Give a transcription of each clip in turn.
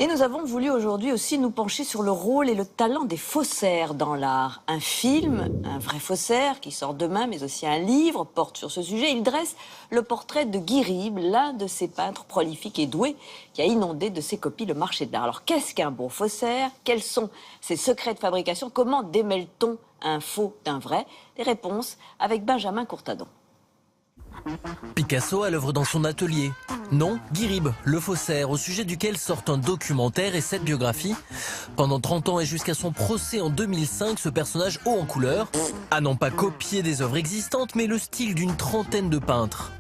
Et nous avons voulu aujourd'hui aussi nous pencher sur le rôle et le talent des faussaires dans l'art. Un film, un vrai faussaire, qui sort demain, mais aussi un livre, porte sur ce sujet. Il dresse le portrait de Guy Ribes, l'un de ces peintres prolifiques et doués qui a inondé de ses copies le marché de l'art. Alors qu'est-ce qu'un bon faussaire? Quels sont ses secrets de fabrication? Comment démêle-t-on un faux d'un vrai? Les réponses avec Benjamin Courtadon. Picasso a l'œuvre dans son atelier. Non, Guy Ribes, le faussaire, au sujet duquel sortent un documentaire et 7 biographies. Pendant 30 ans et jusqu'à son procès en 2005, ce personnage haut en couleur a non pas copié des œuvres existantes, mais le style d'une trentaine de peintres.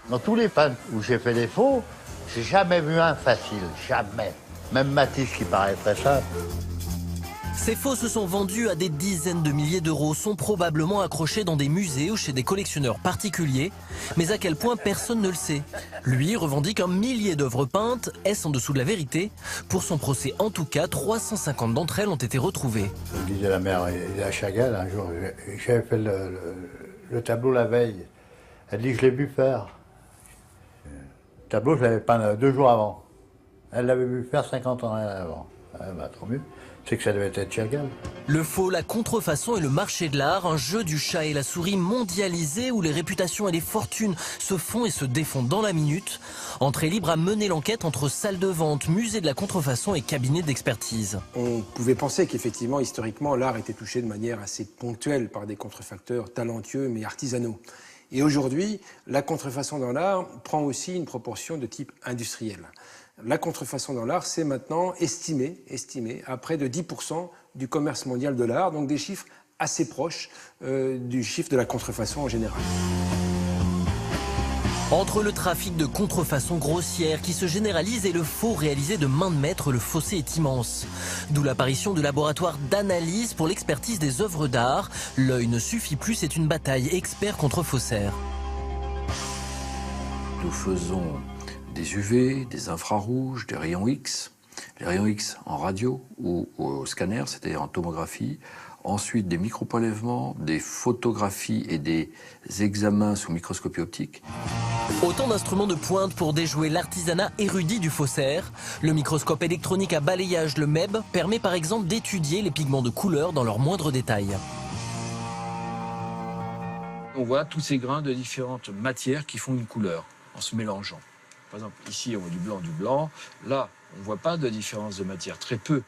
Dans tous les peintres où j'ai fait des faux, j'ai jamais vu un facile, jamais. Même Matisse qui paraît très simple. Ces faux se sont vendus à des dizaines de milliers d'euros, sont probablement accrochés dans des musées ou chez des collectionneurs particuliers. Mais à quel point personne ne le sait. Lui revendique un millier d'œuvres peintes, est-ce en dessous de la vérité? Pour son procès, en tout cas, 350 d'entre elles ont été retrouvées. Je disais la mère à Chagall un jour, j'avais fait le tableau la veille. Elle dit que je l'ai vu faire. Le tableau, je l'avais peint 2 jours avant. Elle l'avait vu faire 50 ans avant. Ah, bah, trop mieux. C'est que ça devait être Chagall. Le faux, la contrefaçon et le marché de l'art, un jeu du chat et la souris mondialisé où les réputations et les fortunes se font et se défont dans la minute. Entrée libre à mener l'enquête entre salles de vente, musée de la contrefaçon et cabinet d'expertise. On pouvait penser qu'effectivement, historiquement, l'art était touché de manière assez ponctuelle par des contrefacteurs talentueux mais artisanaux. Et aujourd'hui, la contrefaçon dans l'art prend aussi une proportion de type industriel. La contrefaçon dans l'art, c'est maintenant estimé à près de 10% du commerce mondial de l'art, donc des chiffres assez proches du chiffre de la contrefaçon en général. Entre le trafic de contrefaçon grossière qui se généralise et le faux réalisé de main de maître, le fossé est immense. D'où l'apparition de laboratoires d'analyse pour l'expertise des œuvres d'art. L'œil ne suffit plus, c'est une bataille expert contre faussaire. Nous faisons des UV, des infrarouges, des rayons X. Les rayons X en radio ou au scanner, c'était en tomographie. Ensuite, des micro-prélèvements, des photographies et des examens sous microscopie optique. Autant d'instruments de pointe pour déjouer l'artisanat érudit du faussaire. Le microscope électronique à balayage, le MEB, permet par exemple d'étudier les pigments de couleur dans leurs moindres détails. On voit tous ces grains de différentes matières qui font une couleur en se mélangeant. Par exemple, ici, on voit du blanc. Là, on ne voit pas de différence de matière, très peu.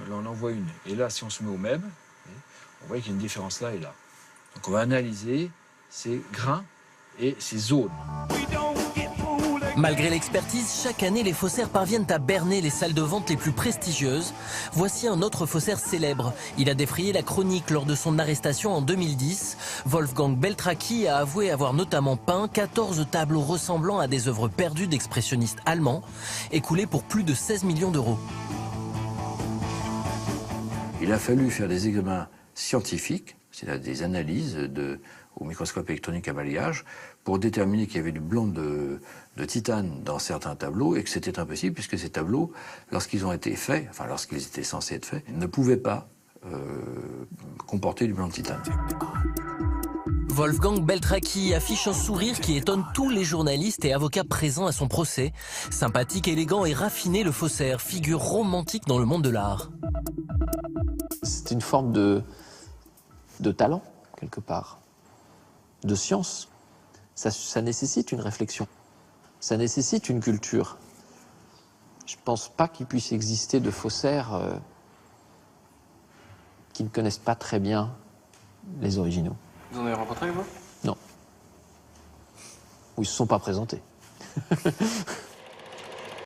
Là, on en voit une. Et là, si on se met au MEB, on voit qu'il y a une différence là et là. Donc, on va analyser ces grains et ces zones. Malgré l'expertise, chaque année, les faussaires parviennent à berner les salles de vente les plus prestigieuses. Voici un autre faussaire célèbre. Il a défrayé la chronique lors de son arrestation en 2010. Wolfgang Beltracchi a avoué avoir notamment peint 14 tableaux ressemblant à des œuvres perdues d'expressionnistes allemands, écoulés pour plus de 16 millions d'euros. Il a fallu faire des examens scientifiques, c'est-à-dire des analyses au microscope électronique à balayage, pour déterminer qu'il y avait du blanc de titane dans certains tableaux et que c'était impossible puisque ces tableaux, lorsqu'ils ont été faits, enfin lorsqu'ils étaient censés être faits, ne pouvaient pas comporter du blanc de titane. Wolfgang Beltracchi affiche un sourire qui étonne tous les journalistes et avocats présents à son procès. Sympathique, élégant et raffiné, le faussaire, figure romantique dans le monde de l'art. C'est une forme de talent, quelque part, de science. Ça nécessite une réflexion, ça nécessite une culture. Je ne pense pas qu'il puisse exister de faussaires qui ne connaissent pas très bien les originaux. Vous en avez rencontré, vous? Non. Ou ils ne se sont pas présentés.